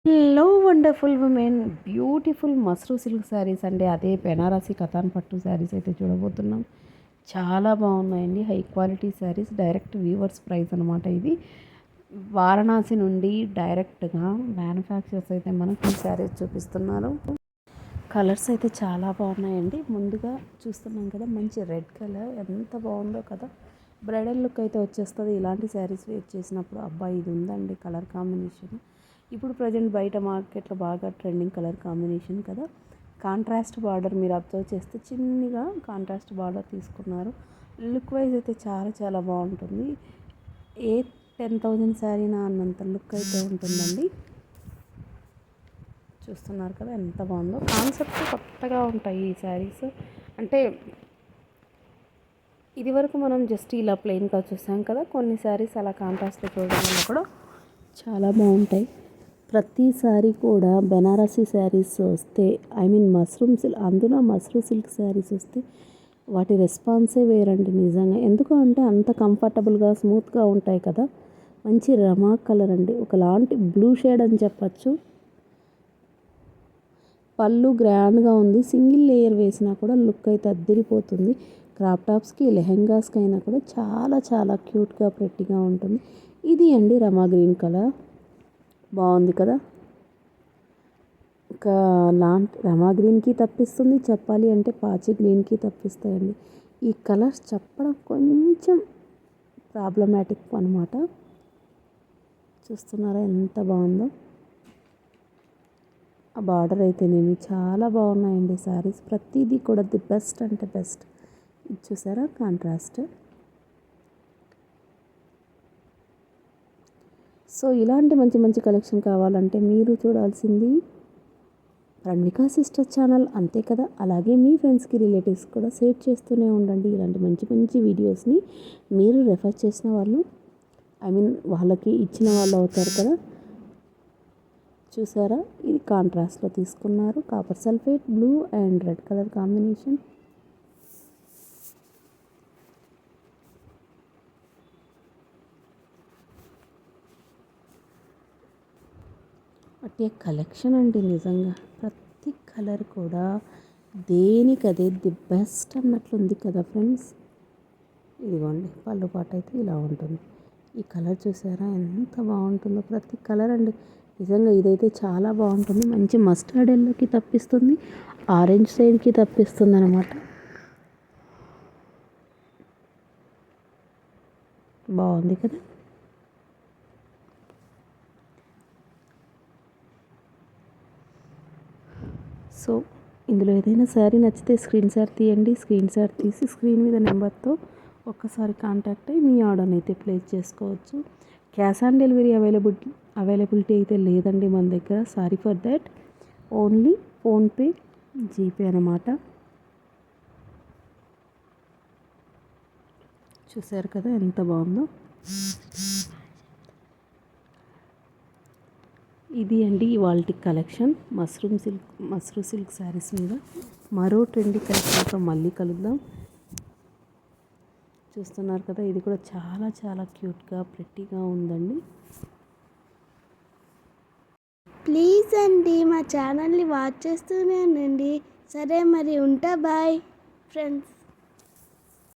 Hello wonderful women beautiful Mashru silk saris అండి. అదే బెనారసి కథాన్ పట్టు శారీస్ అయితే చూడబోతున్నాం. చాలా బాగున్నాయండి. High quality saris, direct weavers price అనమాట. ఇది వారణాసి నుండి డైరెక్ట్గా మ్యానుఫ్యాక్చర్స్ అయితే మనకు ఈ శారీస్ చూపిస్తున్నారు. కలర్స్ అయితే చాలా బాగున్నాయండి. ముందుగా చూస్తున్నాం కదా, మంచి రెడ్ కలర్ ఎంత బాగుందో కదా. బ్రైడల్ లుక్ అయితే వచ్చేస్తుంది ఇలాంటి శారీస్ వేర్ చేసినప్పుడు. అబ్బాయి ఇది ఉందండి కలర్ కాంబినేషన్. ఇప్పుడు ప్రజెంట్ బయట మార్కెట్లో బాగా ట్రెండింగ్ కలర్ కాంబినేషన్ కదా. కాంట్రాస్ట్ బార్డర్ మీరు అబ్జర్వ్ చేస్తే చిన్నగా కాంట్రాస్ట్ బార్డర్ తీసుకున్నారు. లుక్ వైజ్ అయితే చాలా చాలా బాగుంటుంది. ఏ 10,000 శారీనా అన్నంత లుక్ అయితే ఉంటుందండి. చూస్తున్నారు కదా ఎంత బాగుందో. కాన్సెప్ట్ కొత్తగా ఉంటాయి ఈ శారీస్. అంటే ఇది వరకు మనం జస్ట్ ఇలా ప్లెయిన్గా చూసాం కదా, కొన్ని శారీస్ అలా కాంట్రాస్ట్లో చూడడం వల్ల కూడా చాలా బాగుంటాయి. ప్రతిసారి కూడా బెనారసీ శారీస్ వస్తే, మస్రూమ్ సిల్క్, అందులో మస్రూ సిల్క్ శారీస్ వస్తే వాటి రెస్పాన్సే వేరండి నిజంగా. ఎందుకంటే అంత కంఫర్టబుల్గా స్మూత్గా ఉంటాయి కదా. మంచి రమా కలర్ అండి, ఒకలాంటి బ్లూ షేడ్ అని చెప్పచ్చు. పళ్ళు గ్రాండ్గా ఉంది. సింగిల్ లేయర్ వేసినా కూడా లుక్ అయితే అద్దరిపోతుంది. క్రాప్ టాప్స్కి, లెహెంగాస్కి అయినా కూడా చాలా చాలా క్యూట్గా ప్రెట్టిగా ఉంటుంది. ఇది అండి రమా గ్రీన్ కలర్, బాగుంది కదా. ఇంకా లాంటి రమా గ్రీన్కి తప్పిస్తుంది, చెప్పాలి అంటే పాచి గ్రీన్కి తప్పిస్తాయండి. ఈ కలర్స్ చెప్పడం కొంచెం ప్రాబ్లమాటిక్ అనమాట. చూస్తున్నారా ఎంత బాగుందో. ఆ బార్డర్ అయితేనేమి చాలా బాగున్నాయండి శారీస్. ప్రతిదీ కూడా ది బెస్ట్ అంటే బెస్ట్. ఇది చూసారా కాంట్రాస్ట్. సో ఇలాంటి మంచి మంచి కలెక్షన్ కావాలంటే మీరు చూడాల్సింది రణ్విక సిస్టర్ ఛానల్, అంతే కదా. అలాగే మీ ఫ్రెండ్స్కి, రిలేటివ్స్ కూడా షేర్ చేస్తూనే ఉండండి. ఇలాంటి మంచి మంచి వీడియోస్ని మీరు రెఫర్ చేసిన వాళ్ళు, వాళ్ళకి ఇచ్చిన వాళ్ళు అవుతారు కదా. చూసారా, ఇది కాంట్రాస్ట్లో తీసుకున్నారు. Copper sulphate, blue and red colour combination. అటే కలెక్షన్ అండి నిజంగా. ప్రతి కలర్ కూడా దేనికదే ది బెస్ట్ అన్నట్లుంది కదా ఫ్రెండ్స్. ఇదిగోండి పళ్ళు పాట అయితే ఇలా ఉంటుంది. ఈ కలర్ చూసారా ఎంత బాగుంటుందో. ప్రతి కలర్ అండి నిజంగా. ఇదైతే చాలా బాగుంటుంది. మంచి మస్టర్డ్ ఎల్లోకి తప్పిస్తుంది, ఆరెంజ్ సైడ్కి తప్పిస్తుంది అనమాట. బాగుంది కదా. సో ఇందులో ఏదైనా శారీ నచ్చితే స్క్రీన్ షాట్ తీయండి. స్క్రీన్ షాట్ తీసి స్క్రీన్ మీద నెంబర్తో ఒక్కసారి కాంటాక్ట్ అయ్యి మీ ఆర్డర్ని అయితే ప్లేస్ చేసుకోవచ్చు. క్యాష్ ఆన్ డెలివరీ అవైలబిలిటీ అయితే లేదండి మన దగ్గర. Sorry for that. Only PhonePe, GPay అనమాట. చూసారు కదా ఎంత బాగుందో. ఇది అండి ఇవాల్టి కలెక్షన్. మస్రూ సిల్క్ శారీస్ మీద మరో ట్రెండీ కలెక్షన్తో మళ్ళీ కలుద్దాం. చూస్తున్నారు కదా, ఇది కూడా చాలా చాలా క్యూట్గా ప్రెట్టీగా ఉందండి. ప్లీజ్ అండి మా ఛానల్ని వాచ్ చేస్తూనే ఉండండి. సరే మరి ఉంటా, బాయ్ ఫ్రెండ్స్.